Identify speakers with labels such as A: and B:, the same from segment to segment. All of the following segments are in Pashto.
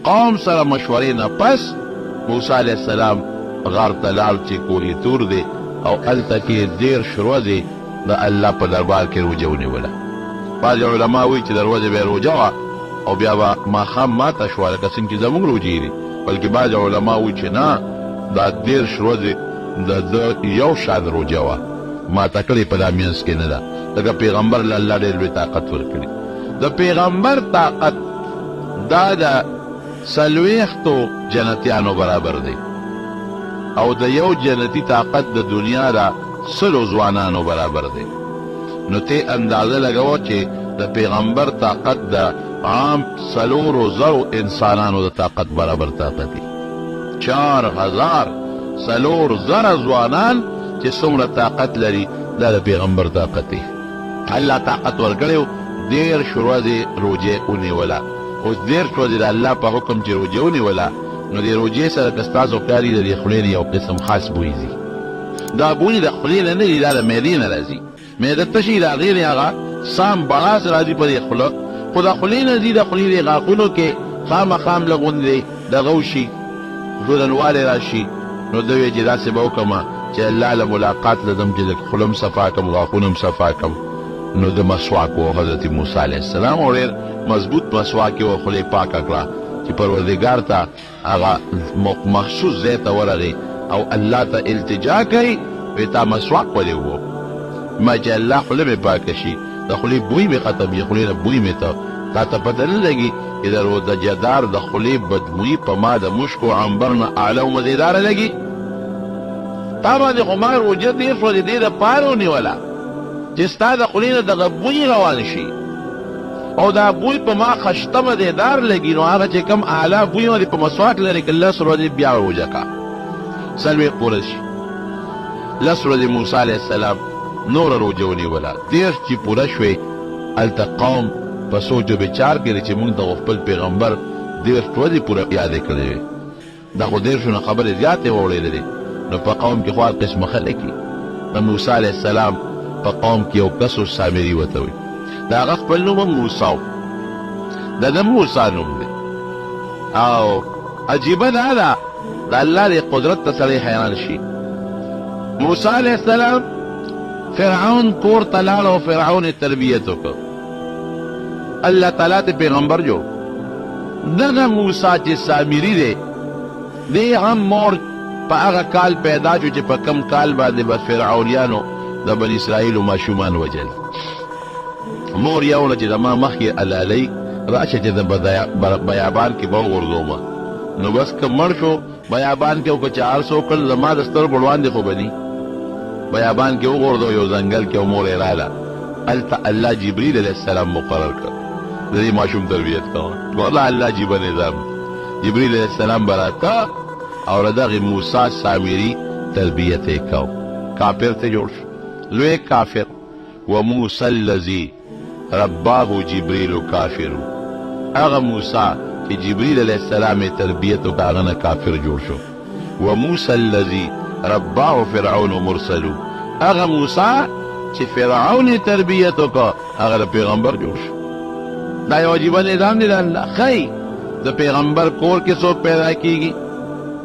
A: قوم سره مشورې نه پس موسی علیه السلام غار ته لاړ چې کوری تور دی او هلته کې 13 ورځې د الله په دربار کې روژه ونیوله. بعضې علما وایي چې د ورځې به یې روژه وه او بیا به ماښام ماته شوه لکه څنګه چې زموږ روژې دي، بلکې بعضې علما وایي چې نه، دا 13 ورځې د ده یو شان روژه وه، ماته کړې په دا منځ کې نه ده. لکه پیغمبر له الله ډېر لوی طاقت ورکړي. د پیغمبر طاقت دا د 40 جنتیانو برابر دی او د یو جنتی طاقت د دنیا د 100 ځوانانو برابر دی. نو ته اندازه لګوه چې د پیغمبر طاقت د عام 4,000 انسانانو د طاقت برابر طاقت دی. 4,000 ځوانان چې څومره طاقت لري دا د پیغمبر طاقت دی. الله طاقت ورکړی 13 ورځې روژه ونیوله. اوس 13 ورځې د الله په حکم چې روژه ونیوله، نو د روژې سره که ستاسو ښکاري د دې خولې نه یو قسم خاص بوی ځي. دا بوی د خولې نه نه دي، دا د معدې نه راځي. معده تشي د هغې نه هغه سام بړاس راځي په دې خوله، خو د خولې نه ځي. د خولې د غاښونو کې خامخام لږ غوندې دغه وشي، ځوړنوالی راشي. نو ده ویل چې داسې به وکړمه چې الله له ملاقات لدم چې د خوله م صفا کړم، غاښونه م صفا کړم. نو د مسواک و حضرت موسی علیه السلام او ډېر مضبوط مسواک و خولې پاکه کړه چې پروردګار ته هغه مخصوص ځای ته ورغی او الله ته التجا کوي، وایي تا مسواک ولې وو؟ ما چې الله خوله مې پاکه شي، د خولې بوی مې ختم وي، خولې نه بوی مې تا ته پته نه لګي چې د روژهدار د خولې بدبویي په ما د مشک و عنبر نه اعلی او مزیداره لګي. تا باندې خو ما روژه 13 ورځې دې دپاره ونیوله چې ستا د خولې نه دغه بوی روان شي او دا بوی په ما خشته مزیدار لګي. نو هغه چې کوم اعلی بوی باندې په مسواک لري که 10 ورځې بیا روژه کا 40 پوره شي. 10 ورځې موسی علیه السلام نوره روژه ونیوله. 13 چې پوره شوې هلته قوم په سوچ و بچار کې چې موږ د خپل پیغمبر 13 ورځې پوره یادې کړې وې. دا خو 13 نه خبرې زیاتې واورېدلې. نو په قوم کې خو هر قسمه خلک دي. د موسی علیه السلام په قوم کې یو کس و سامري ورته وایي، د هغه خپل نوم هم موسی و، د ده موسی نوم دی. او عجیبه دا ده د الله د قدرت ته سړی حیران شي. موسی علیه السلام فرعون کور ته لاړ او فرعون یې تربیت وکړ. الله تعالی ته پیغمبر جوړ. دغه موسی چې سامري دی، دی هم مور په هغه کال پیدا شو چې په کم کال باندې به فرعونیانو د بني اسرائیلو ماشومان وجل. مور یو نه چې زما مخکې علالۍ راشه چې د بیابان کې به وغورځومه. نو بس که مړ شو بیابان کې او که 400 کل زما د سترګو وړاندې خو به ني. بیابان کې وغورځو یو ځنګل کې او مور یې راله. هلته الله جبریل علیه السلام مقرر کړ د دې ماشوم تربیت کوه. والله الله عجیبه نظام. جبریل علیه السلام به راته او د دغې موسی سامري تربیت یې کو. کافر ته جوړ شو، لوی کافر. وموسی الذي رباه جبریل کافر. هغه موسی چې جبریل علیه السلام یې تربیت وکړ هغه نه کافر جوړ شو. وموسی الذي رباه فرعون مرسلو. هغه موسی چې فرعون یې تربیت وکړ هغه د پیغمبر جوړ شو. دا یو عجیبه نظام دی د الله. ښایي د پیغمبر کور کې څوک پیدا کیږي؟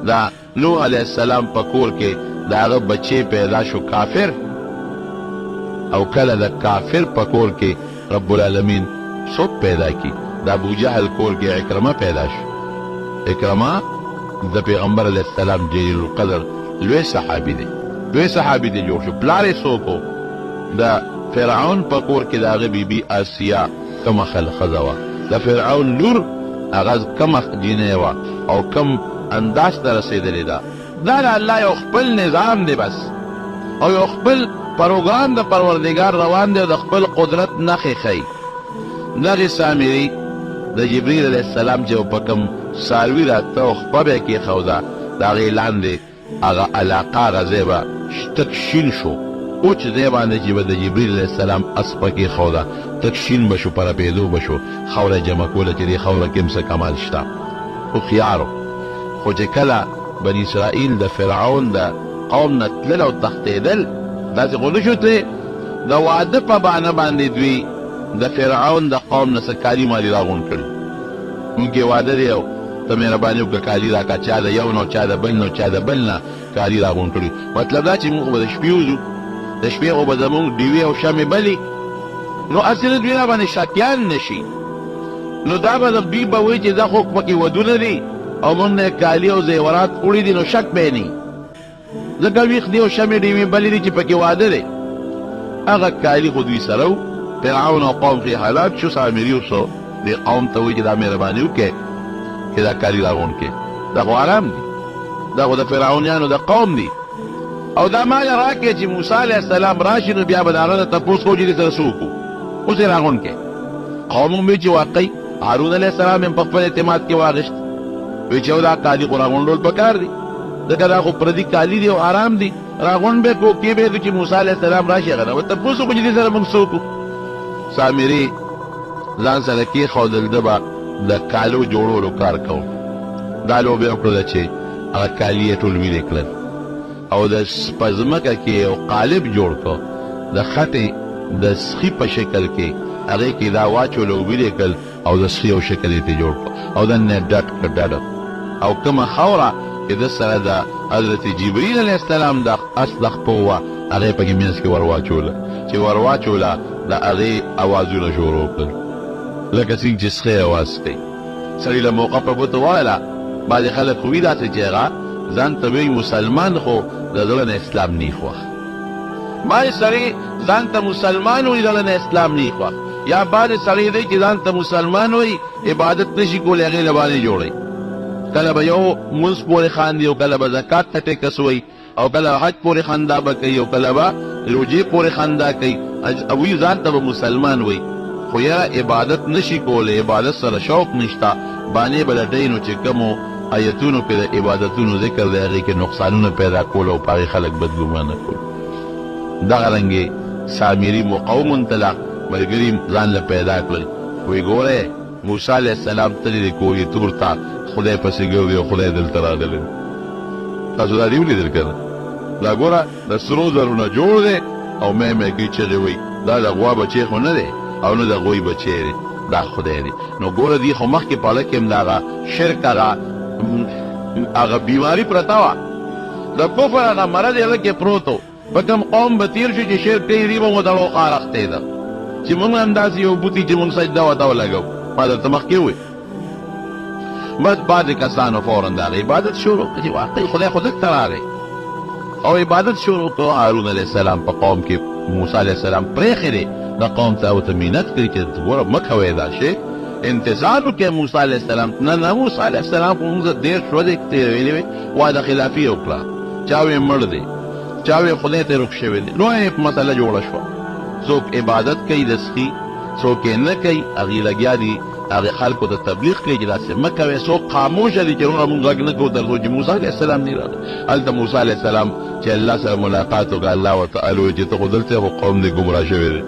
A: دا نوح علیه السلام په کور کې د هغه بچی پیدا شو کافر، او کله د کافر په کور کې رب العالمین څوک پیدا کی؟ د ابو جهل کور کې اکرمه پیدا شو. اکرمه د پیغمبر علیه السلام جلیل القدر لوی صحابي دی، لوی صحابي دی جوړ شو. پلار یې څوک و؟ د فرعون په کور کې د هغه بیبي آسیا کومه ښځه وه، د فرعون لور هغه کومه جینۍ وه او کم انداز ته رسېدلې ده. دا د الله یو خپل نظام دی بس، او یو خپل پروګرام د پروردګار روان دی او د خپل قدرت نښې ښیي. دغې سامري د جبریل علیه السلام چې په کوم څاروي راته او خپه به یې کېښوده د هغې لاندې هغه علاقه هغه ځای به تک شین شو. اوچ ځای باندې چې به د جبریل علیه السلام اسپه کېښوده تک شین به شو، په رپېدو به شو. خاوره جمع کوله چې دې خاوره کې هم څه کمال شته. هوښیار خو چې کله بني اسرائیل د فرعون د قوم نه تلل او تښتېدل، داسې خو نه شو تللی. د واده په بهانه باندې دوی د فرعون د قوم نه څه کالي مالي راغونډ کړي. مونږ واده دی او ته مهرباني وکړه کالي راکړه. چا د یو نه چا د بل نه چا د بل نه کالي راغونډ کړي. مطلب دا چې موږ به د شپې وځو، د شپې خو به زمونږ ډیوې او شمې بلې، نو هسې نه دوی را باندې شکیان نه شي. نو دا به دوی به وایي چې دا خو پکې ودونه دي او موږ نه کالي او زیورات وړي دي، نو شک به نه وي ځکه ویښ دي او شمې ډیوې بلې دي چې پکې واده دی. هغه کالي خو دوی سره و. فرعون او قوم کې هلاک شو. سامري اوسو دې قوم ته وایي چې دا مهرباني وکړې چې دا کالي راغونډ کړې. دا خو حرام دي، دا خو د فرعونیانو د قوم دي. او دا مال راکړې چې موسی علیه السلام راشي نو بیا به د هغه نه تپوس کوو چې دې سره څه وکړو، اوس یې راغونډ کړې. قوم هم وایي چې واقعي هارون علیه السلام یې په خپل اعتماد کې واغېشت، وایي چې دا کالي خو راغونډول پکار دي ځکه دا خو پردي کالي دي او حرام دي، راغونډ به کړو کې به چې موسی علیه السلام راشي هغه نه به تپوس وکړو چې دې سره موږ څه وکړو. سامري ځان سره کېښودل ده به د کالو جوړولو کار کوو. دا لوبې وکړله چې هغه کالي یې ټول ویلې کړل او د په ځمکه کې یو قالب جوړ کړ د خټې د سخي په شکل کې، هغې کې دا واچول او ویلې کړل او د سخي یو شکل یې ترې جوړ کړ او دننه یې ډډ کړ ډډه. او کومه خاوره چې د سره د حضرت جبریل علیه السلام د اس د خپو وه هغې پکې منځ کې ور واچوله. چې ور واچوله د هغې اوازونه شروع کړل لکه څنګه چې سخی اواز کوي. سړي له موقع په ګوتو وویله. بعضې خلک خو وي داسې چې هغه ځان ته وایي مسلمان خو د زړه نه اسلام نه خوښ. بعضې سړی ځان ته مسلمان وایي زړه نه اسلام نه خوښ. یا بعضې سړی دی چې ځان ته مسلمان وایي عبادت نشي کولی هغې له باندې جوړوي. کله به یو مونځ پورې خاندي او کله به زکات ته ټیکس وایي او کله حج پورې خندا به کوي او کله به روجې پورې خندا کوي او وی ځان ته به مسلمان وایي، خو یاره عبادت نشي کولی، عبادت سره شوق نشته. باندې به لټوي نو چې کومو آیتونو کې د عبادتونو ذکر دی هغې کې نقصانونه پیدا کول او په هغې خلک بدګمانه کول. دغه رنګې سامري مقوم طلاق ملګري ځان له پیدا کړل. وایي ګورئ موسی علیه السلام تللی دی کوهي تور ته، خدای پسې ګرځي او خدای دلته راغلی. تاسو دا دې ولیدل که نه؟ دا ګوره د سرو زرو نه جوړ دی او مې کوي چغې وایي دا د غوا بچی خو نه دی او نه د غوی بچی دی، دا خدای دی. نو ګوره دي خو مخکې پاړه کې هم د هغه شرک هغه بیماري پرته وه، د کفر هغه مرض یې هغه کې پروت و. په کوم قوم به تېر شو چې شرک کوي دوی به مو دړو خار اختی ده چې موږ هم داسې یو بوتي چې موږ سجده ورته ولګو. ما درته مخکې ووایي بس بعضې کسانو فورا د هغه عبادت شروع کړه چې واقعي خدای خو دلته راغی او عبادت شروع کړو. هارون علیه السلام په قوم کې موسی علیه السلام پرېښی دی، د قوم ته ورته مینت کړي چې ګوره مه کوئ دا شی، انتظار وکړئ موسی علیه السلام. نه موسی علیه السلام خو موږ ډېر شودې ویلې وې وعده خلافي یې وکړه، چا وې مړ دی، چا وې خدای ته رخ شوی دی. لویه مسله جوړه شوه. څوک عبادت کوي د سخي، څوک یې نه کوي، هغې لګیا دي هغې خلکو ته تبلیغ کوي چې داسې مه کوئ. څوک خاموشه دي چې وروره مونږ غږ نه کوو تر څو چې موسی علیه السلام نه راغی. هلته موسی علیه السلام چې الله سره ملاقات وکړه، الله ورته ویل چې ته خو دلته خو قوم دې ګمراه شوی دی،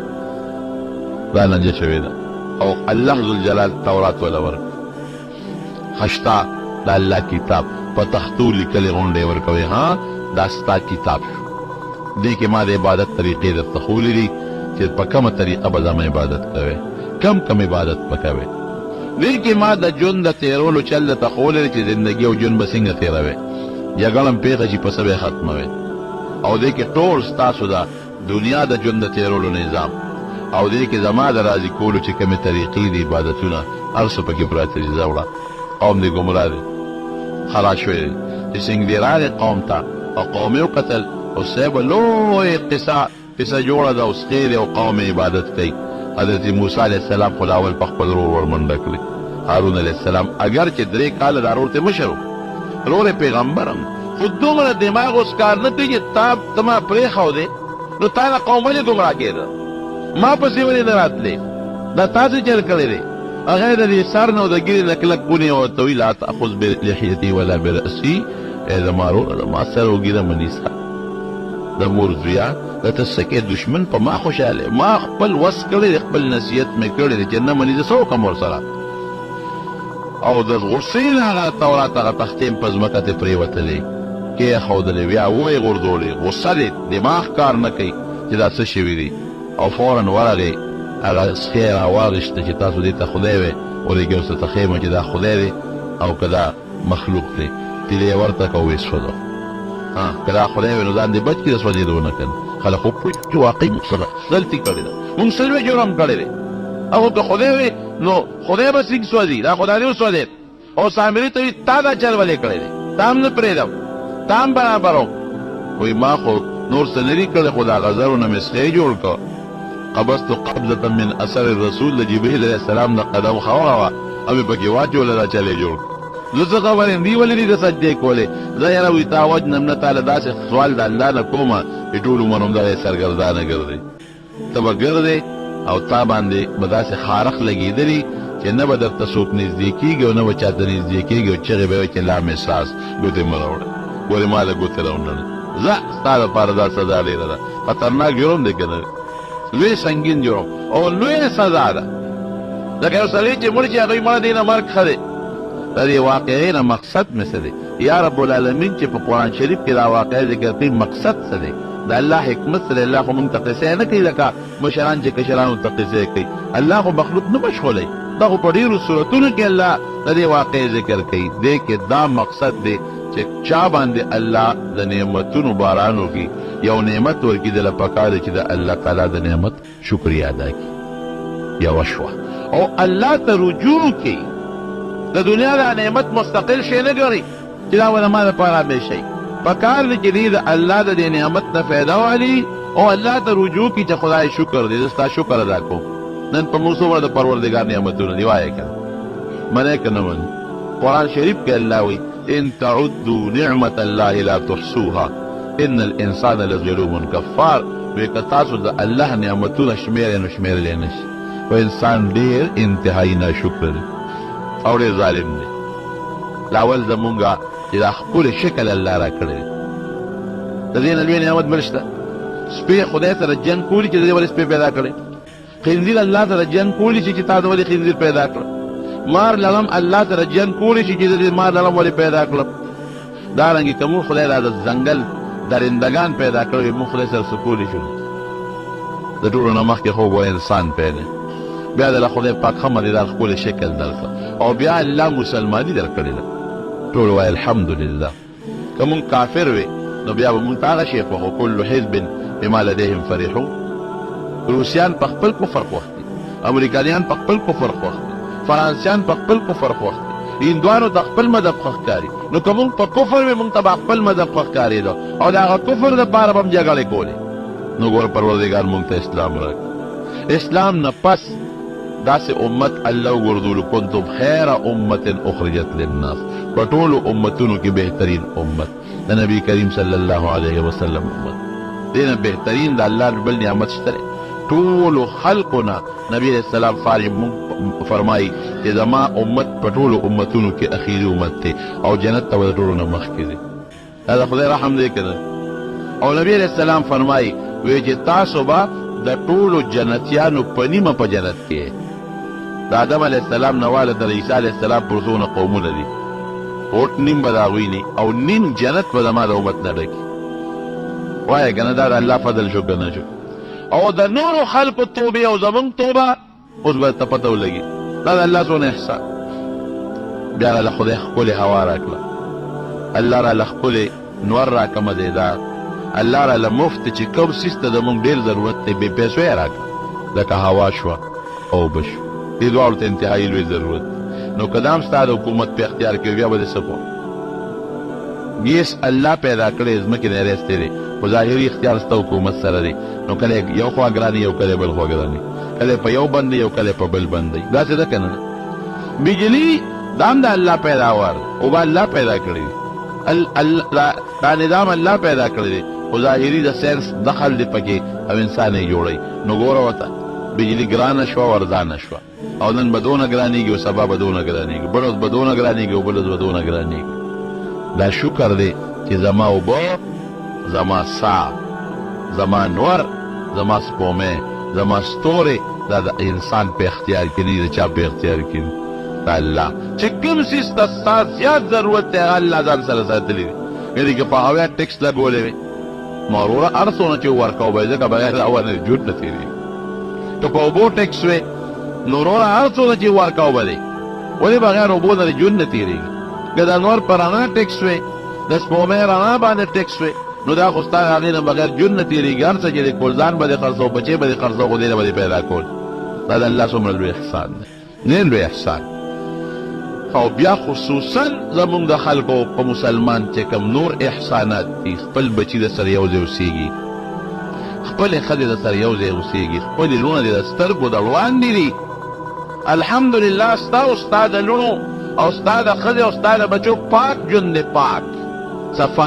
A: دا لنجه شوې ده. او الله ذوالجلال تورات وله ورکړه، خشتا د الله کتاب په تختو لیکلې غونډې ورکوي. ها دا ستا کتاب شو، دې کې ما د عبادت طریقې درته ښولې دي چې په کومه طریقه به زما عبادت کوئ، کم عبادت به کوئ. دې کې ما د ژوند د تېرولو چل درته ښولې دی چې زندګي او ژوند به څنګه تېروئ، جګړه هم پېښه شي په څه به یې ختموئ. او دې کې ټول ستاسو د دنیا د ژوند د تېرولو نظام او دې کې زما د راضي کولو چې کومې طریقې دي عبادتونه هر څه پکې پراته دي. زه وړه قوم دې ګمراه دی، خلاص شوی دی. چې څنګه دې راغی قوم ته او قوم یې وکتل او صاحب لویه قصه جوړه ده، اوس خیر او قوم عبادت کوي. حضرت موسی علیه السلام خو اول په خپل ورور ور منډه کړې. هارون علیه السلام اگر چې 3 کاله دا ورور ته مشر و، ورور یې پیغمبر هم، خو دومره دماغ اوس کار نه کوي چې ته ما پرېښودې نو تا نه قوم ولې ګمراه کېده، ما پسې ولې نه راتلې، دا تا څه چل کړی دی. هغه د دې سر نه او د ګیرې نه کلک ونیو او ورته وایي لا تأخذ بلحیتي ولا برأسي، ای زما وروره زما سر او ګیره مه نیسه، د مور زویه د ته څه کې دشمن په ما خوشحاله، ما خپل وس کړی دی، خپل نصیحت مې کړی دی چې نه مني زه څه وکړم ورسره. او د غصې نه هغه تورات هغه تختې په ځمکه ته پرېوتلې کېښودلې، بیا ویې غورځولې، غصه دی، دماغ کار نه کوي چې دا څه شوي دي. او فورا ورغې هغه سخی راواغېسته چې تاسو دې ته خدای وی ولېږي اوس ته خیمه چې دا خدای دی. او کدا مخلوق دی تیلې ورته کوي سوځو کدا خدای نو ځان دې بچ کړي سوځېدو نه کړي خلک خو پوه چې واقعي سره غلطي کړې ده مونږ سلوي جرم کړی دی او که خدای وي نو خدای به څنګه سوځي دا خدای دې وسوځي او سامري ته تا دا چل ولې کړی دی تام نه پرېږدم تام برابرو وایي ما خو نور څه نه دي کړی خو دا غزرونه مې سخی جوړ کړ قبضت قبضة من اثر الرسول د جبريل عليه السلام نه قدم خواړه وه او مې پکې واچوله دا چلې جوړ زه څه خبر یم دي ولې دي د سجدې کولې زه یاره وایي تا وجنم نه تاله داسې سوال د الله نه کومه چې ټول عمر همدغه سرګردانه ګرځې ته به ګرځې او تا باندې به داسې خارق لګېدلي چې نه به درته څوک نږدې کېږي او نه به چاته نږدې کېږي او چغې به وایي چې لا مې ساس ګوتې مه راوړه ګورې ما له ګوتې راوړنه ځه ستا دپاره دا سزا ډېره ده خطرناک جرم دی که نه لوی سنګین جرم او لویه سزا ده لکه یو سړی چې مړ چې هغوی مړه دی نه مرګ ښه دی د دې واقعې نه مقصد مې څه دی یا رب العالمین چې په قرآن شریف کې دا واقعه ذکر کوي مقصد څه دی د الله حکمت سره الله خو مونږ ته قصې نه کوي لکه مشران چې کشرانو ته قصې کوي الله خو مخلوق نه مشغولی دا خو په ډېرو صورتونو کې الله د دې واقعې ذکر کوي دې کې دا مقصد دی چې چا باندې الله د نعمتونو باران وکړي یو نعمت ورکړي دله پکار دی چې د الله تعالی د نعمت شکریا ادا کړي یوه شوه او الله ته رجوع کوي د دنیا دا نعمت مستقل شی نه ګڼي چې دا به زما دپاره همیشه وي پکار دی چې دې د الله د دې نعمت نه فایده واخلي او الله ته رجوع کړي چې خدای شکر دی زه ستا شکر ادا کوم نن په موږ څومره د پروردګار نعمتونه دي وایه که منې که نه منې قرآن شریف کې الله وایي ان تعدوا نعمت الله لا تحصوها ان الانسان لظلوم کفار وایي که تاسو د الله نعمتونه شمېرئ نو شمېرلی نه شي خو انسان ډېر انتهایي ناشکره دی او ډېر ظالم دی لاول زمونږه چې دا ښکلی شکل الله را کړی دی د دې نه لوی نعمت بل شته سپی خدای سره جنګ کولی چې د دې ولې سپی پیدا کړی خنزیر الله سره جنګ کولی شي چې تا د ولې خنزیر پیدا کړه مار لړم الله سره جنګ کولی شي چې د دې مار لړم ولې پیدا کړه دارنګې که مونږ خدای را د ځنګل درندګان پیدا کړی مونږ خدای سره څه کولی شو د ټولو نه مخکې خو به انسان پیدا بیا دله خدای پاک ښه مدیدار ښکلی شکل درکړه او بیا الله مسلماني درکړې ده ټول وایي الحمدلله که مونږ کافر وې نو بیا به مونږ ته هغه شی خوښو کل حزب بما لدیهم فرحون روسیان په خپل کفر خوښ دي امریکایان په خپل کفر خوښ دي فرانسیان په خپل کفر خوښ دي هندوانو د خپل مذهب خوښ ښکاري نو که مونږ په کفر وې مونږ ته به خپل مذهب خوښ ښکارېده او د هغه کفر دپاره به هم جګړې کولې نو ګوره پروردګار مونږ ته اسلام راکړي اسلام نه پس داسې امت الله وګرځولو کنتم خیر امت اخرجت للناس په ټولو امتونو کې بهترین امت د نبی کریم صلی الله علیه وسلم امت دې نه بهترین د الله بل نعمت شته ټولو خلقونه نبی علیہ السلام فرمایي چې زما امت په ټولو امتونو کې اخیری امت دی او جنت ته د ټولو نه مخکې دی دا خدای رحم دی که او نبی علیہ السلام فرمایي وایي چې تاسو به د ټولو جنتیانو په نیمه په جنت کې د آدم علیہ السلام نه واله تر عیسی علیہ السلام پر څونه قومونه دي اوټ نیم به د هغوی ني او نیم جنت به زما د امت نه ډکي وایه که نه دا د الله فضل شو که نه شو او د نورو خلقو توبې او زمونږ توبه اوس به ته پته ولګي دا د الله څونه احسان بیا راله خدای ښکلې هوا راکړه الله راله ښکلې نور راکړه مزېدار الله راله مفت چې کوم څیز ته زمونږ ډېر ضرورت دی بې پیسو یې راکړه لکه هوا شوه او اوبه شو دې دواړو ته انتهایي لوی ضرورت نو که دا هم ستا د حکومت په اختیار کې بیا به دې څه کوم ګیس الله پیدا کړی ځمکې نه رېستی دی خو ظاهري اختیار ستا حکومت سره دی نو کله یو خوا ګراني یو کله بل خوا ګراني کله په یو بند یو کله په بل بند دی داسې ده که نه بجلي دا هم د الله پیداوار اوبه الله پیدا کړی دی دا نظام الله پیدا کړی دی خو ظاهري د ساینس دخل دی پکې او انسان یې جوړوي نو ګوره ورته بجلي ګرانه شوه ورځانه شوه او نن به دونه ګرانېږي او سبا به دونه ګرانېږي بل ورځ به دونه ګرانېږي او بل ورځ به دونه ګرانېږي دا شکر دی چې زما اوبه زما سا زما نور زما سپومې زما ستورې دا د انسان په اختیار کې نه دي د چا په اختیار کې دي د الله چې کوم څیز ته ستا زیات ضرورت دی هغه الله ځان سره ساتلی دی یعنې که په هوا ټکس لګولی وې نو وروره هر څونه چې ورکوو به یې ځکه بغیر د هوا نه جوړ نه تېرېږي که په اوبو ټکس وې نو وروره هر څونه چې ورکوو به دی ولې بغیر اوبو نه ژوند نه تېرېږي که د انور پر رڼا ټیکس وې د سپومې رڼا باندې ټیکس وې نو دا خو ستا هغې نه بغیر ژوند نه تېرېږي هر څه چې دی کول ځان به دې خرڅو بچې به دې خرڅو خو دې نه به دې پیدا کول دا د الله څومره لوی احسان دی ډېر لوی احسان او بیا خصوصا زمونږ د خلکو په مسلمان چې کوم نور احسانات دي خپل بچي د سره یو ځای اوسېږي خپلې ښځې د سره یو ځای اوسېږي خپلې لوڼه دې د سترګو د وړاندې دي الحمدلله ستا او ستا د لوڼو او ستا د ښځې او ستا د بچو پاک ژوند دی پاک صفه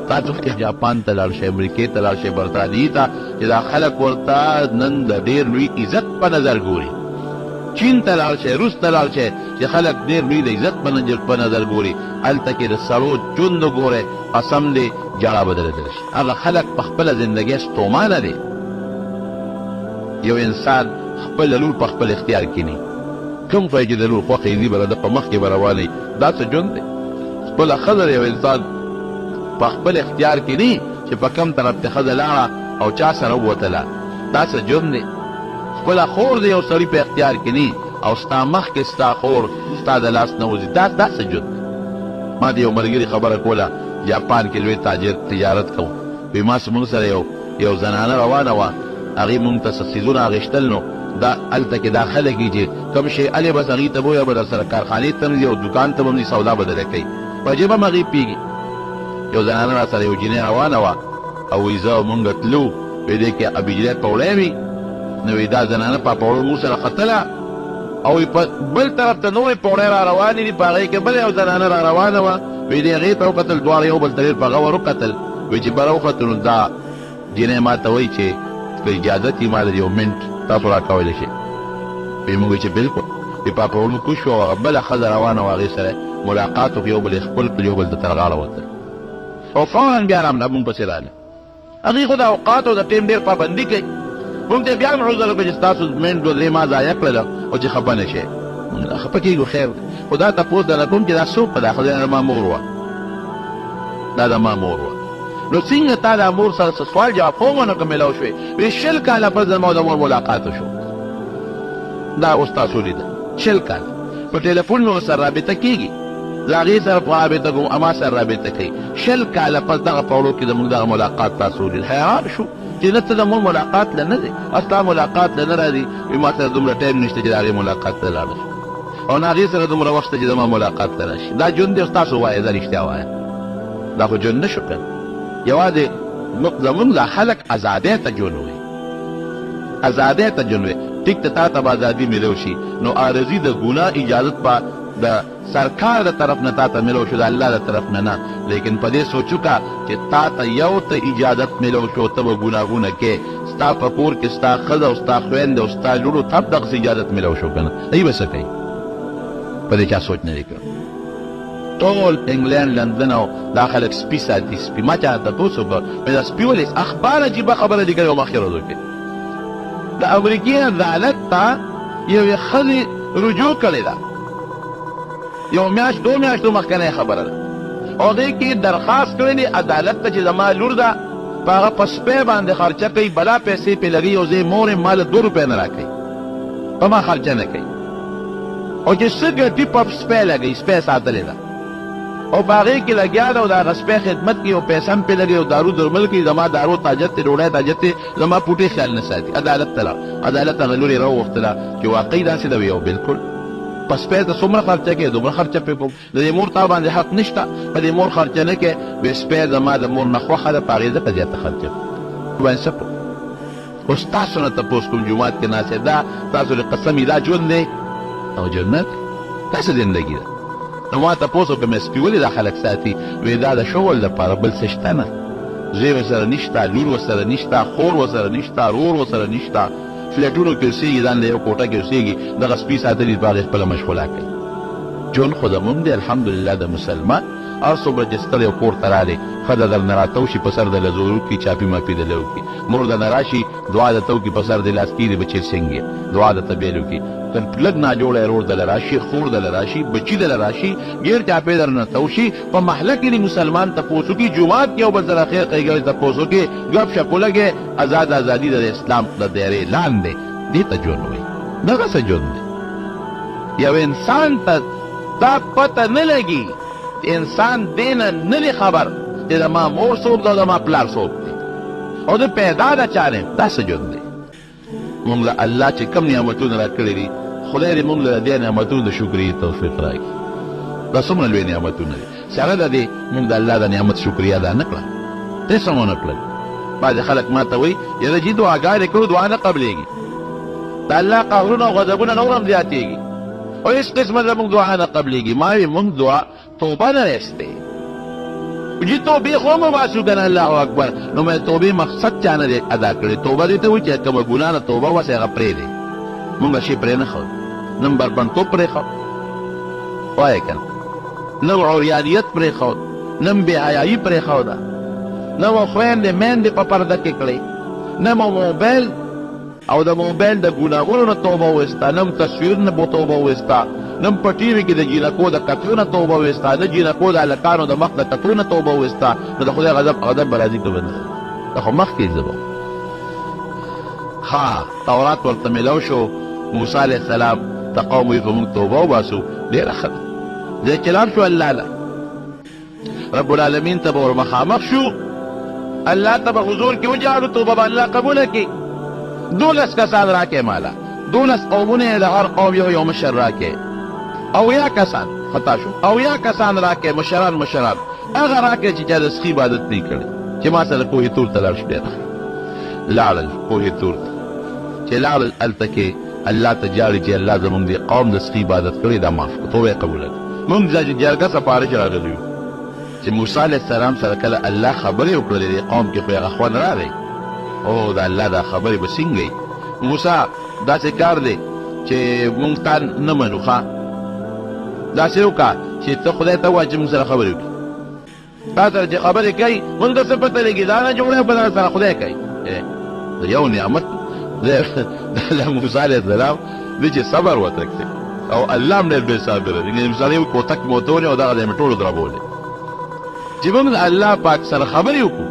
A: تاسو کې جاپان ته لاړ شئ امریکې ته لاړ شئ برطانیې ته چې دا خلک ورته نن د ډېر لوی عزت په نظر ګوري چین ته لاړ شئ روس ته لاړ شئ چې خلک ډېر لوی د عزت په نظر ګوري هلته کې د سړو ژوند وګورئ قسم دی جړه بدلېدلی شي هغه خلک په خپله زندګۍ ستومانه دی یو انسان خپله لور په خپل اختیار کیني کوم ځای چې د لور خوښه یې به د په مخ کې به روانوي دا څه ژوند دی خپله ښځه یو انسان په خپل اختیار کې نه چې په کوم طرف ته ښځه لاړه او چا سره ووتله دا څه ژوند دی خپله خور دی یو سړي په اختیار کې نه او ستا مخکې ستا خور ستا د لاس نه وځي دا څه ژوند دی ما د یو ملګري خبره کوله جاپان کې لوی تاجر تجارت کوو وایي ما زموږ سره یو زنانه روانه وه هغې مونږ ته څه څیزونه اخېستل نو دا هلته کې دا خلک دي چې کوم شی الې بس هغې ته به یا به در سره کارخانې ته هم ځي او دوکان ته به هم ځي سودا به درې کوي په جیب هم هغې پېږي یو زنانه را سره یو جینۍ روانه وه او وایي زه او مونږ تلو وایي دې کې بجلی پوړی وي نو وایي دا زنانه په پوړو مونږ سره ختله او په بل طرف ته نورې پوړی را روانې دي په هغې کې بله یو زنانه را روانه وه وایي دې هغې ته وکتل دواړه یو بل ته ډېر په غور وکتل وایي چې بره وختو نو دا جینۍ ما ته وایي چې که اجازت یې ما د یو منټ تاسو را کولی شئ وایي موږ وایي چې بلکل وایي په پوړو کوز شو او بله ښځه روانه وه هغې سره ملاقات وکړو یو بل یې ښکل کړل یو بل ته تر غاړه وتل او فورا بیا رامله مونږ پسې راغله هغې خو د اوقاتو د ټیم ډېر پابندي کوي مونږ ته بیا هم عذر وکړو چې ستاسو منټ دوه درې ما ضایع کړله او چې خفه نه شئ خفه کېږو خیر خو دا تپوس درنه کوم چې دا څوک په دا خدای نه ما مور وه دا د ما مور وه نو څنګه تا د مور سره څه سوال جواب خو ونه که میلاو شوې وایي 20 کاله پس زما او د مور ملاقات وشو دا اوس تاسو لیده 20 کاله په ټلیفون مې ورسره رابطه کېږي زه هغې سره په رابطه کوم اما سره رابطه کوي 20 کاله پس دغه په وړو کې زموږ دغه ملاقات تاسو ولید حیران شو چې نه ته زموږ ملاقات له نه دی ستا ملاقات له نه راځي وایي ما سره دومره ټایم نشته چې د هغې ملاقات ته لاړه شي او نه هغې سره دومره وخت چې زما ملاقات ته راشي دا ژوند دی ستاسو وایه زه رښتیا وایم دا خو ژوند نه شو که یوازې زموږ دا خلک ازادۍ ته ژوند وایي ازادۍ ته ژوند وایي ټیک ته تا ته به ازادي میلو شي نو عارضي د ګناه اجازت به د سرکار د طرف نه تا ته میلو شو د الله د طرف نه نه لیکن په دې سوچو کا چې تا ته یو ته اجازت میلو شو ته به ګناهونه کې ستا په کور کې ستا ښځه او ستا خویندې او ستا لوڼو ته هم دغسې اجازت میلو شو که نه دوی به څه کوي په دې چا سوچ نه دی کړی ټول انګلینډ لندن او دا خلک سپي ساتي سپي ما چا تپوس وکړ مې دا سپي ولې اخبار عجیبه خبره لیکلې وه مخکې ورځو کې د امریکې عدالت ته یوې ښځې رجوع کړې ده یو میاشت دو میاشتو مخکنۍ خبره ده او هغې کې درخواست کړی دی عدالت ته چې زما لور ده په هغه په سپی باندې خرچه کوي بلا پیسې پې لګوي او زه یې مور یم ما له 2 روپۍ نه راکوي په ما خرچه نه کوي او چې څه ګټي په سپی لګوي سپی ساتلې ده او په هغې کې لګیا ده او د هغه سپی خدمت کوي او پیسه هم پې لګوي او دارو درمل کوي زما دارو تاجت دی ډوډۍ تاجت دی زما پوټې خیال نه ساتي عدالت ته لاړ عدالت هغه لور یې راوغوښتله چې واقعي داسې ده وي او بلکل په سپی ته څومره خرچه کوي دومره خرچه پې کوم د دې مور تا باندې حق نشته په دې مور خرچه نه کوې وایي سپی زما د مور نه خوښه ده په هغې ځکه زیاته خرچه کوم باندې څه پوه اوس تاسو نه تپوس کوم جومات کې ناست دا تاسو د قسم دا ژوند دی او ژوند نه داسې زندګي ده نو ما تپوس وکړم سپي ولې دا خلک ساتي وایي دا د شغل دپاره بل څه شته نه زوی ورسره نشته لور ورسره نشته خور ورسره نشته رور ورسره نشته فلیټونو کې اوسېږي ځان له یو کوټه کې اوسېږي دغه سپي ساتلي په هغې خپله مشغوله کوي ژوند خو زموږ دی الحمدلله د مسلمان هر څومره چې ستړی او کور ته راغلی ښځه درنه راته وشي په سر د لزور وکړي چاپي ماپي دله وکړي مور درنه راشي دعا درته وکړي په سر د لاس کېږدي بچې څنګه دعا درته بیل وکړي لږ ناجوړی رور دله راشي خور دله راشي بچي دله راشي ګیر چاپې درنه ته وشي په محله کې د مسلمان تپوس وکړي جومات کې یو بل سره خیر ښېګړې تپوس وکړي ګپ شپ ولګې ازادي د اسلام د دایرې لاندې دې ته ژوند وایي دغسې ژوند دی یو انسان ته دا پته نه لګي انسان دین نه دی خبر چې د ما مور څوک ده د ما پلار څوک دی او د پیدا د چاره دا څه ژوند دی. مونږ له الله چې کم نعمتونه راکړي دي خدای دې مونږ له دې نعمتونو د شکرې توفیق راکړي. دا څومره لوی نعمتونه دي چې هغه د دې مونږ د الله د نعمت شکریا ادا نه کړه. هېڅ هم ونه کړل. بعضې خلک ما ته وایي یاره جي دعاګانې کوو دعا نه قبلېږي، د الله قهرونه او غضبونه نور هم زیاتېږي او هېڅ قسمه زموږ دعا نه قبلېږي. ما وایي مونږ دعا توبه نه رستی جي توبې خو هم وباسو که نه الله اکبر. نو مې توبې مقصد چا نه دی ادا کړی. توبه دې ته وایي چې کومه ګناه نه توبه وسې هغه پرېږدې. مونږ شي پرې نه ښود، نه بربنډتوب پرېښود وایه که نه، نه عریانیت پرېښود، نه بېحیایي پرېښوده، نه مو خویندې میندې په پرده کې کړې، نه مو موبایل او د موبایل د ګناهونو نه توبه وویسته، نه تصویر نه به توبه وویسته، نه په ټي وي کې د جینکو د کتلو نه توبه وویسته، نه جینکو د هلکانو د مخ د کتلو نه توبه وویسته. نو د خدای غضب به راځي که به نه؟ دا خو مخکې زه به ها تورات ورته میلاو شو. موسی علیه السلام ته قوم وایي که مونږ توبه وباسو ډېره ښه ده. دی چې لاړ شو الله له رب العالمین ته به ور مخامخ شو، الله ته به حضور کې وجاړو توبه به الله قبوله کړي. 12 کسان راکې ماله، 12 قومونه یې د هر قوم یو مشر راکې، او یا کسان خطا شو، او یا کسان راکې مشران هغه راکې چې چا د سخي عبادت نه کړی. چې ما سره کوهي تور ته لاړ شو، ډېره لاړل کوهي تور ته. چې لاړل هلته کې الله ته جاړي چې الله زمونږ د قوم د سخي عبادت کړی دا معاف کړه، توبه یې قبوله کړه. مونږ جرګه سپارش راغلي یو چې موسی علیه السلام سره کله الله خبرې وکړلې د قوم کې خو هغه خوند راغی. او د الله دا خبرې به څنګه وي؟ موسی داسې کار دی چې مونږ تا نه منو ښه، داسې وکړه چې ته خدای ته ووایه چې مونږ سره خبرې وکړي. تا سره چې خبرې کوي مونږ ته څه پته لګي دا نه جوړه په سره خدای کوي. یو نعمت د موسی علیه السلام دی چې صبر وترکړي او الله هم ډېر بې صابره دی. مثال یو کوتک مې ورته ونیو او دغه ځای مې ټولو دربولې چې موږ د الله پاک سره خبرې وکړو.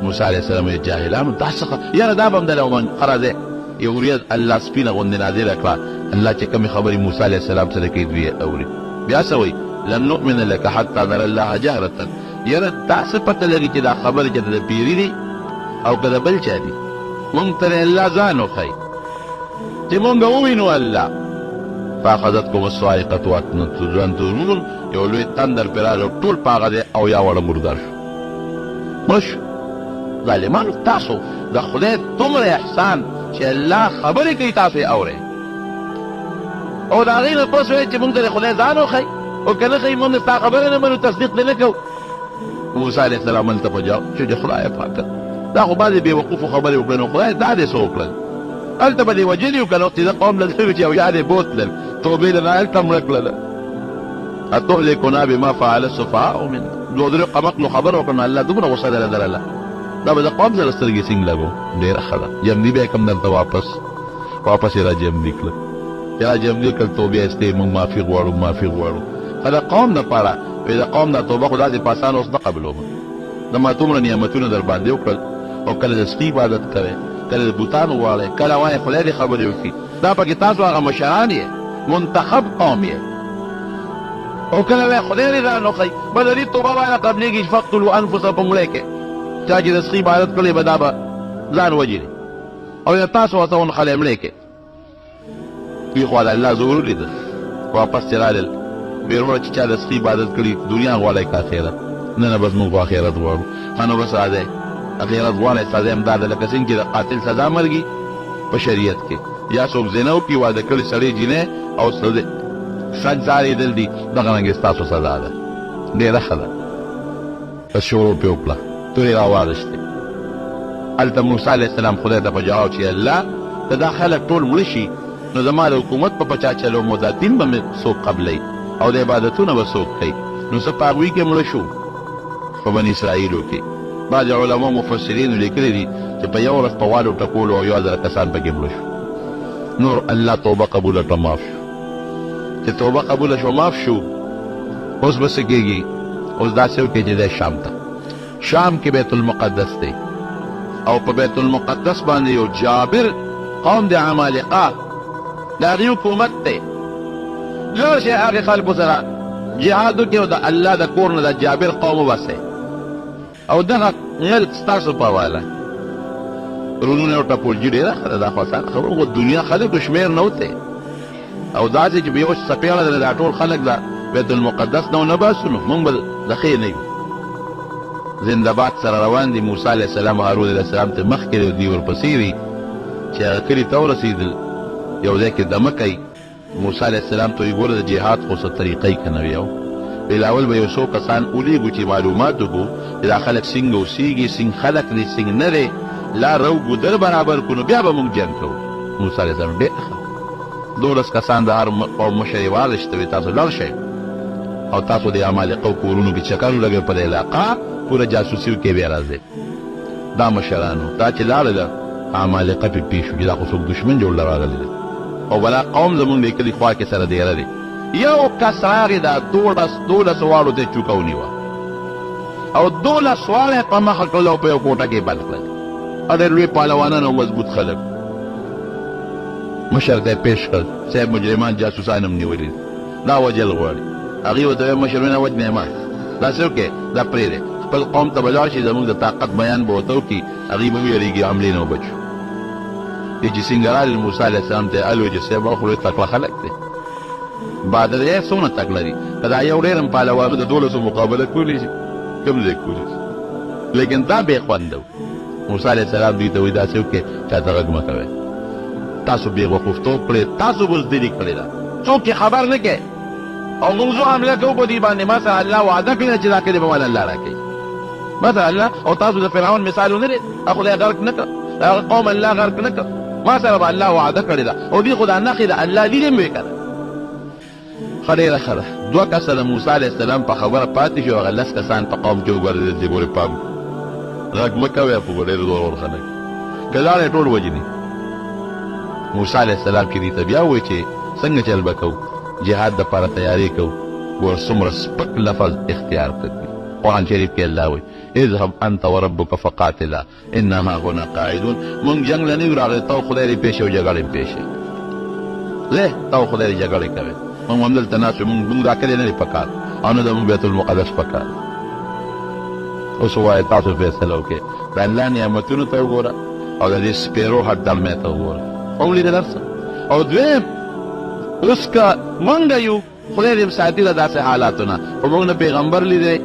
A: موسی علیه السلام یې جاهلانو دا څه یاره دا به هم دله منقره دی. یو ورځ الله سپینه غوندې نازله کړه، الله چې کومې خبرې موسی علیه السلام سره کوي دوی یې اوري. بیا څه وایي؟ لن نؤمن لك حتى نرى الله جهرة. یاره دا څه پته لري چې دا خبرې چې د پیري دي او که د بل چا دي؟ مونږ ته الله ځان وښایي چې مونږ ووینو الله. فاخذتكم الصاعقة وانتم تنظرون. یو لوی تندر پرې راغی ټول په هغه دی او یا وړه مردار شو، مړه شو. ظالمانو تاسو د خدای دومره احسان چې الله خبرې کوي تاسو یې اورئ او د هغې نه پس وایئ چې مونږ ته د خدای ځان وښایي او که نه ښایي مونږ ستا خبره نه منو، تصدیق دې نه کوو. موسی علیه السلام هلته په جواب چې خدای پاکه دا خو بعضې بې وقوفو خبرې وکړې نو خدای دا دې څه وکړل؟ هلته به دې وجلي وو که نه چې د قوم له دغه چې او یا دې بوتلل توبې له نه هلته مړه کړله. اتهلکنا بما فعل السفهاء منا. دوه درې قمقلو خبر وکړ نو الله دومره غوسه درله دا به د قوم سره سترګې څنګه لګو. ډېره ښه ده. جمدي به یې کوم دلته واپس یې را جمدي کړل. چې را جمدي کړل توبې ایستې مونږ معافي غواړو. خو د قوم دپاره وایي د قوم دا توبه خو داسې په اسانه اوس نه قبلوم. د ما دومره نعمتونه در باندې وکړل او کله د سپي عبادت کوئ، کله د بوتانو غواړئ، کله وایئ خدای دې خبرې وکړي. دا پکې تاسو هغه مشران یې، منتخب قوم یې، او کله وایئ خدای دې ځان وښایي. به د دې توبه باندې قبلېږي چې فقتلوا انفسکم مړی کې چا چې د سپي عبادت کړی به دا به ځان وجلي او یا تاسو ورته ونښلئ مړی کې. دوی خو د الله ظهور لیده واپس چې رالل ویې وروره چې چا د سپي عبادت کړي دنیا غواړئ که آخرت؟ نه نه بس موږ خو آخرت غواړو. ښه نو بس راځئ آخرت غواړئ سزا هم دا ده لکه څنګه چې د قاتل سزا مرګي په شریعت کې، یا څوک زنا وکړي واده کړي سړی جینۍ او سنګسار یې دل دي دغه رنګې ستاسو سزا ده. ډېره ښه ده. بس شروع پرې وکړه تورې راواغېستې. هلته موسی علیه السلام خدای ته په جواب چې الله که دا خلک ټول مړه شي نو زما د حکومت په چا چلو مو دا دین به مې څوک قبلوي او د عبادتونه به څوک کوي؟ نو زه په هغوی کې مړه شو په بني اسرائیلو کې. بعضې علما مفسرینو لیکلي دي چې په یو ورځ په والو ټکولو او 1000 کسان پکې مړه شو. نور الله توبه قبوله کړه، معاف شو. چې توبه قبوله شو معاف شو، اوس به څه کېږي؟ اوس داسې وکړئ چې دی شام کې بیت المقدس دی او په بیت المقدس باندې یو جابر قوم د عمالقه د هغې حکومت دی. لاړ شئ هغې خلکو سره جهاد وکړئ او د الله د کور نه د جابر قوم وباسئ او دغه ملک ستاسو په حواله. رونونه او ټپولجي ډېره ښه ده، دا خو اسانه خبره، خو دنیا خلک شمېر نه وتی او داسې چې به یو څپېړه ده دا ټول خلک د بیت المقدس نه ونه باسو نو موږ به د ښې نه یو. زنده‌باد سره روان دي. موسی علیه السلام او هارون علیه السلام ته مخکې دی، دوی ورپسې دي چې هغه کلي ته ورسېدل، یو ځای کې دمه کوي. موسی علیه السلام ته وایي ګوره د جهاد خو څه طریقې که نه وي او بلاول به یو څو کسان ولیږو چې معلومات وکړو چې دا خلک څنګه اوسېږي، څنګه خلک دی، څنګه نه دی، لار او ګودر برابر کړو، بیا به موږ جنګ کوو. موسی علیه السلام ډېر ښه 12 کسان د هر قوم مشر یې واغېسته وي تاسو لاړ شئ او تاسو د عمالقو کورونو کې چکر ولګوئ په دې علاقه پوره جاسوسي وکړئ بیا راځئ. دا مشرانو دا چې لاړله عمالقه پې پېښ شو چې دا خو څوک دشمن جوړ له راغلی دی او بلا قوم زمونږ د کلي خوا کې سره دیره دی. یو کس راغې دا 12 واړو ته چوکه ونیوه او 12 واړه په مخه کړل او په یو کوټه کې بند کړل. ډېر لوی پهلوانان او مضبوط خلک مشر ته یې پېښ کړل. صاحب مجرمان جاسوسان هم نیولي دا وجل غواړي. هغې ورته ویل مشر ویې نه وجنې ما دا څه وکړې دا پرېږدې خپل قوم ته به لاړ شي زموږ د طاقت بیان به ورته وکړي هغې به ویرېږي حملې نه وبچو. دې چې څنګه رالل موسی علیه السلام ته یې الوی چې صاحب خو لوی تکړه خلک دی بادر یې څومره تکړه دي که دا یو ډېر هم پهلوانو د 12 مقابله کولی شي کوم ځای کولی شي لیکن دا بې خونده و. موسی علیه السلام دوی ته وایي داسې وکړئ چاته غږ مه کوئ تاسو بې وقفتوب کړئ تاسو بزدلي کړې ده څوک یې خبر نه کوي او موږ زه حمله کوو په دې باندې ما سره الله وعده کړې ده چې دا کلي به مال الله راکوي ما سره الله او تاسو د فرعون مثال ونه دی خدای غرق نه کړ هغه قوم الله غرق نه کړ ما سره به الله وعده کړې ده او دې خو دا نښې ده الله لیدې مې ویې که ښه ډېره ښه ده. 2 کسه د موسی علیه السلام په خبره پاتې شو هغه 10 کسان په قوم کې وګرځېدل چې ګورې پام غږ مه کوئ خو به ډېر زورور خلک که لاړې ټول وجني. موسی علیه السلام کې دې ته بیا ووایي چې څنګه چل به کوو جهاد دپاره تیارې کوو. ګوره څومره سپک لفظ اختیار کړي. قرآن شریف کې الله وایي اذهب انت وربک فقاتلا انما هنا قاعدون. موږ جنګ له نه یو راغلي ته خدای دې پېښې او جګړې پېښې ځې ته خدای دې جګړې کوې موږ همدلته ناست یو موږ دا کلی نه دی پکار او نه زموږ بیت المقدس پکار. اوس ووایه تاسو فیصله وکړئ د الله نعمتونو ته وګوره او د دې سپېرو هټ دلمې ته وګوره او ولیدل هر څه. او دویم اوس که موږ یو خدای دې ساتي له داسې حالاتو نه خو موږ نه پیغمبر لیدی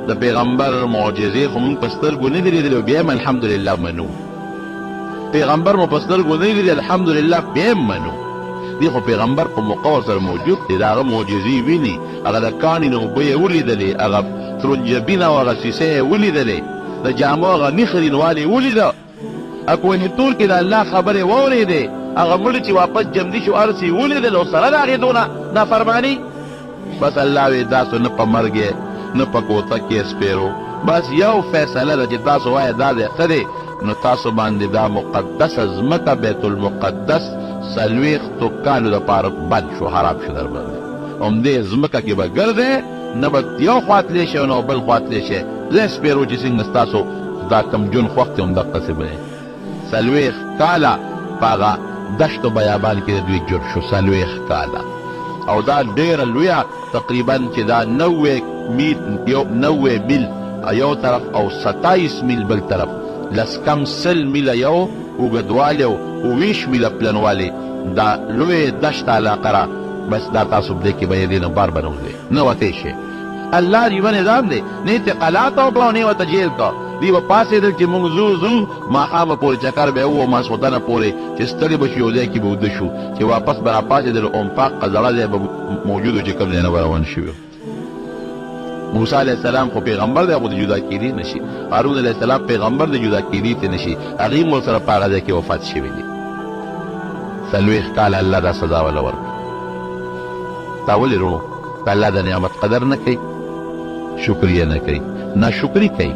A: د پیغمبر معجزې خو موږ په سترګو نه دي لیدلې بیا هم الحمدلله منو. پیغمبر مو په سترګو نه لیدلې الحمدلله بیا هم منو. دی خو پیغمبر په موقع سره موجود دی د هغه معجزې ویني هغه د کاڼي نه اوبه یې ولیدلې هغه ترنجبینه او هغه سیسه یې ولیدلې د جامو هغه نښرینوالی یې ولیده اکوهنتور کې د الله خبرې واورېدې هغه مړي چې واپس جمدي شو هر څه یې ولیدل او سره د هغې دونه نافرماني. بس الله وایي تاسو نه په مرګ یې نه په کوته کې سپېرو بس یو فیصله ده چې تاسو وایه دا دی ښه دی نو تاسو باندې دا مقدسه ځمکه بیت المقدس 40 کالو دپاره بند شو حرام شو در باندې همدې ځمکه کې به ګرځې نه به یو خوا تللی شي نه بل خوا تللی شي زه سپېرو چې څنګه ستاسو دا کم جون خوښ دی همدقسې به 40 کاله په هغه دشتو بیابان کې د دوی جوړ شو 40 کاله او دا ډېره لویه تقریبا چې دا 90 میل یو طرف او 27 میل بل طرف لس کم 100 میله یو اوږدوالی او 20 میله پلنوالی دا لوی دشت علاقه را بس دا تاسو بدې کې به یې دې نه بار به نه وځئ نه وتی شي. الله یوه نظام دی نه یې قلات وکړه او نه یې ورته جیل کړه دوی به پاڅېدل چې موږ ځو ماښامه پورې چکر به یې ووه ماسخوتنه پورې چې ستړي به شو یو ځای کې به وده شو چې واپس به راپاڅېدل انفاق زړه ځای به موجود و چې کوم ځای نه به روان شوي. موسی علیه السلام خو پیغمبر دی خو د جدا کېدی نه شي. هارون علیه السلام پیغمبر د جدا کېدی ته نه شي هغې هم ورسره په هغه ځای کې وفات شوي دي. 40 کاله الله دا سزا وله ورکړه. تا ولې وروڼو د الله د نعمت قدر نه کوي شکریه نه کوي ناشکري کوي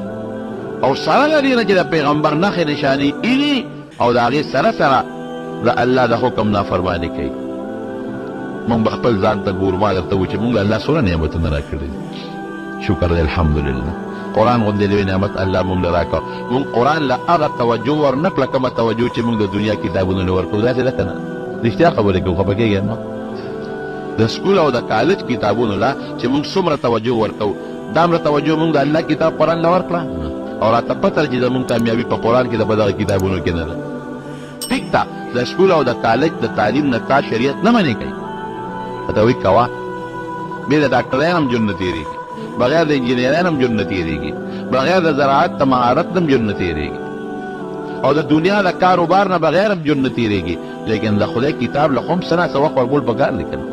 A: او سره له دې نه چې د پیغمبر نښې نشانې ایږي او د هغې سره سره د الله د حکم نافرماني کوي. موږ به خپل ځان ته ګورو ما درته وایي چې موږ الله څومره نعمتونه راکړي دي شکر دی الحمدلله. قرآن غوندې لوی نعمت الله موږ له راکړه موږ قرآن له هغه توجه ورنه کړه کومه توجه چې موږ د دنیا کتابونو نه ورکړو داسې ده که نه رښتیا خبرې کوو خفه کېږې ما د سکول او د کالج کتابونو لا چې موږ څومره توجه ورکوو دا همره توجه موږ د الله کتاب قرآن له ورکړه او راته پته ده چې زموږ کامیابي په قرآن کې ده په دغه کتابونو کې نه ده ټیک ده د سکول او د کالج د تعلیم نه تا شریعت نه منې کوي ته وایي کوه بې د ډاکټریان هم ژوند نه تېرېږي بغیر د انجینران هم ژوند نه تېرېږي بغیر د زراعت د مهارت نه هم ژوند نه تېرېږي او د دنیا د کاروبار نه بغیر هم ژوند نه تېرېږي لیکن د خدای کتاب له خو هم څه نه څه وخت ورکول پکار دی که نه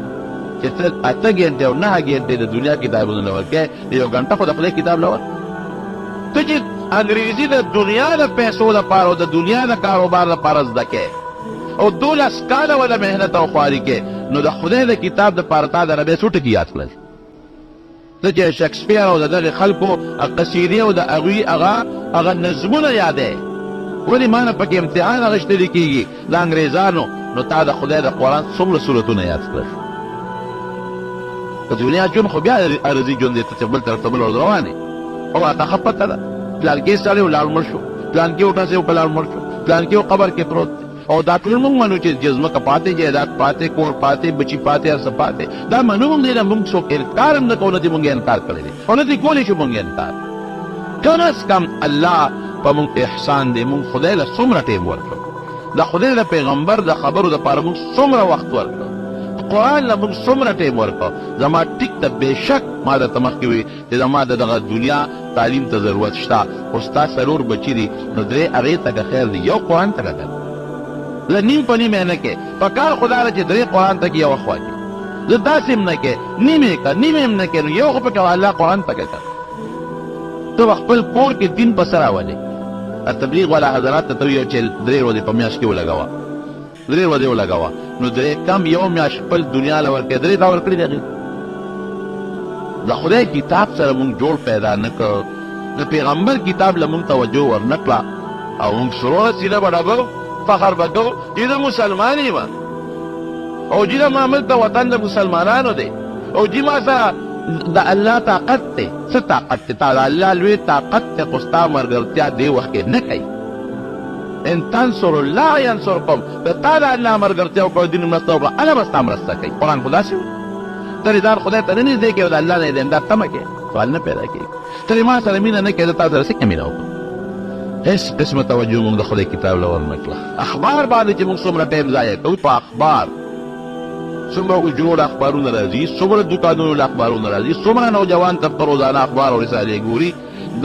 A: چې ته 8 ګنټې او 9 ګنټې د دنیا کتابونه له ورکوې یو ګنټه خو د خدای کتاب له ورکړه ته چې انګریزي د دنیا د پیسو لپاره او د دنیا د کاروبار لپاره زده کوې او 12 کاله وله محنت او خواري کې نو د خدای د کتاب دپاره تا د ربې څو ټکي یاد کړل ته چې شکسپیر او د دغې خلکو قصیدې او د هغوی هغه نظمونه یادې ولې ما نه پکې امتحان اخیستلی کېږي د انګریزانو نو تا د خدای د قرآن څومره صورتونه یاد کړل په دنیا ژوند خو بیا عرضي ژوند دی ته چې بل طرف ته بل ورځ روان یې او راته ښه پته ده پلانکې سړی ولاړ مړ شو پلانکې وټاسې ولاړ مړ شو پلانکې و قبر کې پروت دی او دا ټول موږ منو چې ځمکه پاتې جایداد پاتې کور پاتې بچي پاتې هر څه پاتې دا منو موږ دی نه موږ څوک انکار هم نه کوو نه دې موږ انکار کړی دی او نه دې کولی شو موږ انکار کم از کم الله په موږ احسان دی موږ خدای له څومره ټیم ورکړو د خدای د پیغمبر د خبرو دپاره موږ څومره وخت ورکړو قرآن له موږ څومره ټیم ورکړو زما ټیک ته بېشک ما درته مخکې وي چې زما د دغه دنیا تعلیم ته ضرورت شته خو ستا 4 بچي دي نو 3 هغې ته که خیر دی یو قرآن ته که زه نیم په نیم یې نه کې په کار خو دا ده چې 3 قرآن ته کې یوه خوا کې زه داسې هم نه کې نیم یې که نیم هم نه کې نو یو خو پکې الله قرآن ته که ته به خپل کور کې دین په سر راولې تبلیغ والا حضرات ته ویو چې 3 ورځې په میاشت کې ولګوه 3 ورځې ولګوه نو 3 کم یو میاشت خپل دنیا له ورکړې 3 تا ورکړي دي د خدای کتاب سره مونږ جوړ پیدا نه کړ د پیغمبر کتاب له مونږ توجه ور نه کړه او مونږ سروره سینه به ډبو فخر به کوو چې زه مسلمان یم او چې دا ملک د وطن د مسلمانانو دی او چې ما سره د الله طاقت دی څه طاقت دی تا د الله لوی طاقت دی خو ستا ملګرتیا دې وخت کې نه کوي ان تنصروا الله ینصرکم که تا د الله ملګرتیا وکړه دین مرسته وکړه الله به ستا مرسته کوي قرآن خو داسې وایي ته ریدار خدای ته نه نږدې کړې او د الله نه یې د امداد تمه کړې سوال نه پیدا کېږي ته ما سره مینه نه کړې زه تا سره څنګه مینه وکړم هیڅ قسمه توجه مونږ د خدای کتاب له ور نه کړه اخبار باندې چې مونږ څومره ټایم ضایع کوو په اخبار څومره اجوړ اخبارونه راځي څومره دوکانونو له اخبارونه راځي څومره نوجوان طبقه روزانه اخبار او رسالې ګوري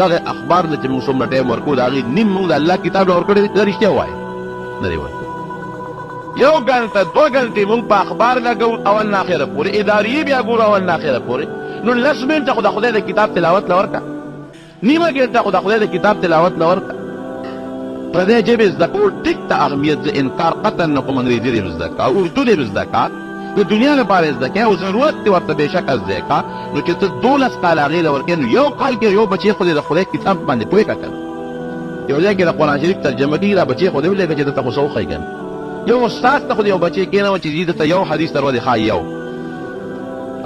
A: دغه اخبار له چې مونږ څومره ټایم ورکوو د هغې نیم مونږ د الله کتاب له ورکړی دی رښتیا ووایه نه دی ورکړی 1 ګنټه 2 ګنټې مونږ په اخبار لګو اول نه اخره پورې ادارې بیا ګورو اول نه اخره پورې نو 10 منټه خو د خدای د کتاب تلاوت له ورکړه نیمه ګنټه خو د خدای د کتاب تلاوت له ورکړه پردی ژبې زده کول ټیک ته اهمیت زه انکار قطعا نه کوم انګریزي دې زده کړه اردو دې زده کړه د دنیا لپاره زده کړه او ضرورت دې ورته بېشکه زده کړه نو چې ته 12 کاله هغې له ورکړې نو یو کال کې یو بچی خو دې د خدای کتاب باندې پوهې کړه که نه یو ځای کې د قرآن شریف ترجمه کېږي دا بچی خو دې ولېږه چې درته خو څه وښایي که نه یو استاد ته خو د یو بچی کېنوه چې دې ته یو حدیث در ودې ښایي یو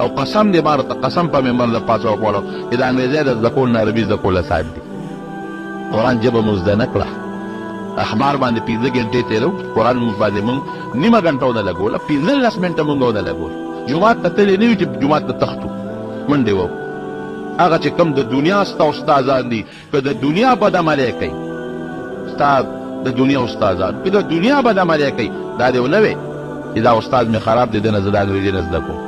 A: او قسم دې ما ورته قسم په مې مر د پاسه وخوړو چې د انګریزۍ د زده کول نه عربي زده کول صاحب دي قرآن ژبه مو زده نه کړه اخبار باندې 15 ګنټې تېرو قرآن مونږ باندې مونږ نیمه ګنټه ونه لګوله 15 منټه مونږ ونه لګول جومات ته تللی نه وي چې جومات ته تختو منډې وو هغه چې کوم د دنیا ستا استادان دي که د دنیا بد عملی کوي ستا د دنیا استادان که د دنیا بد عملی کوي دا دې ونه وی چې دا استاد مې خراب دی دنه زه د انګریزي نه زده کوم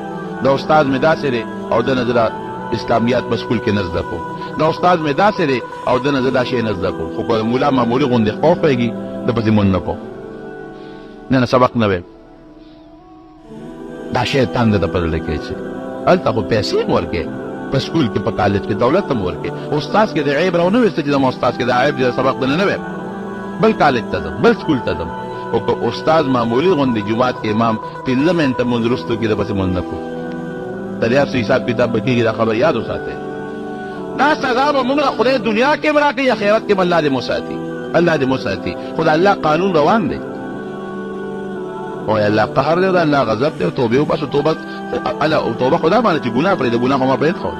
A: دا استاد مې داسې دی او دنه زه د اسلامیات په سکول کې نه زده کوم دا استاد مې داسې دی او دنه زه دا شی نه زده کوم خو که ملا معمولي غوندې خوف ویږي د پسې مونږ نه کوم نه سبق نه ویم دا شیطان دی د په زړه کې چې هلته خو پیسې هم ورکوې په سکول کې په کالج کې دولت هم ورکوې استاد کې د عیب راونه ویسته چې زما استاد کې د عیب د سبق دنه نه ویم بل کالج ته ځم بل سکول ته ځم او که استاد معمولي غوندې جومات کې امام 15 منټه مونځ وروستو کې د پسې مونځ نه کوو د دې هر څه حساب کتاب به کېږي دا خبر یاد وساتئ دا سزا به مونږ خدای دنیا کې هم راکوي آخرت کې به الله دې مو ساتي الله دې مو ساتي خو د الله قانون روان دی او الله قهر دی او د الله غضب دی او توبې وباسو توبه خدا باندې چې ګناه پرېږده ګناه خو ما پرېښود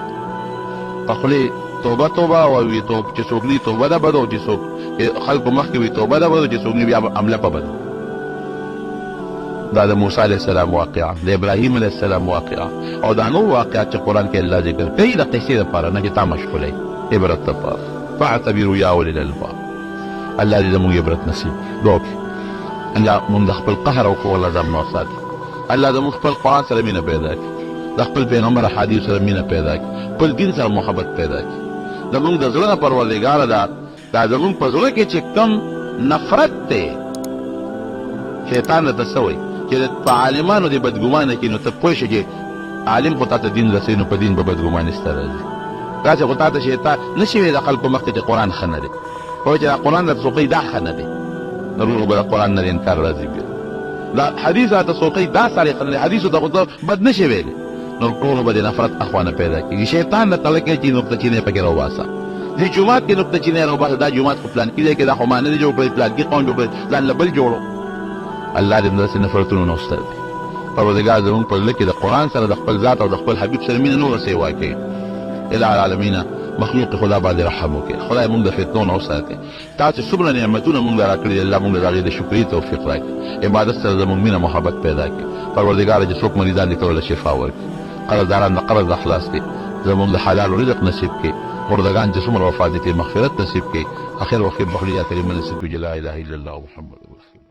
A: په خولې توبه او وي چې څوک نه توبه ده بد او چې څوک خلکو مخکې وي توبه ده بد او چې څوک نه وي عمله په بد دا د موسی علیه السلام واقعه، د ابراهیم علیه السلام واقعه او دا نور واقعات چې قرآن کې الله ذکر کوي د قصې دپاره نه چې تا مشغولوي، عبرت دپاره. فاعتبروا یا اولي الالباب. الله دې زموږ عبرت نصیب کړي. دعا وکړي الله مونږ د خپل قهر او قوه له ځان نه وساتي. الله زموږ خپل قرآن سره مینه پیدا کړي، د خپل پیغمبر احادیث سره مینه پیدا کړي، خپل دین سره محبت پیدا کړي. زموږ د زړه نه پروردګاره دا زموږ په زړه کې چې کوم نفرت دی شیطان راته څه وایي چې په عالمانو دې بدګمانه کړي، نو ته پوه شې چې عالم خو تا ته دین رسوي، نو په دین به بدګماني ستا راځي. داسې خو تا ته شیطان نه شي ویلی د خلکو مخکې چې قرآن ښه نه دی، پوه چې دا قرآن راته څوک دا ښه نه دی، ضرور به د قرآن نه د انکار راځي. بیا دا حدیث راته څوک دا سړی ښه نه دی، حدیثو ته خو ته بد نه شي ویلی، نو ټولو به د نفرت اخوانه پیدا کېږي. شیطان راته لکه چې نقطه چینی پکې راوباسه، دې جومات کې نقطه چینی راوباسه، دا جومات خو پلان کې دی کې دا خو ما نه دی جوړ کړی، پلان کې قوم جوړ کړی، ځان له بل جوړو. الله دې داسې نفرتونو نه وستر دی. پروردګار زموږ په زړه کې د قرآن سره د خپل ذات او د خپل حبیب سره مینه نوره سیوا کوي. الهی العالمین مخلوق خدا باندې رحم وکړي، خدای موږ د فتنو نه وساتي. تاسو څومره نعمتونه موږ ته راکړي، الله موږ ته د هغې د شکرې توفیق راکړي، عبادت سره زموږ مینه محبت پیدا کړي. پروردګاره چې څوک مریضان دي ټولو له شفا ورکړي، قرضداران د قرض نه خلاص کړي، زموږ د حلال رزق نصیب کړي، مردگان چې څومره وفات دي مغفرت نصیب کړي، اخر وخیر بخلي یا کریمه نصیب کړي. لا اله الا الله محمد رسول الله.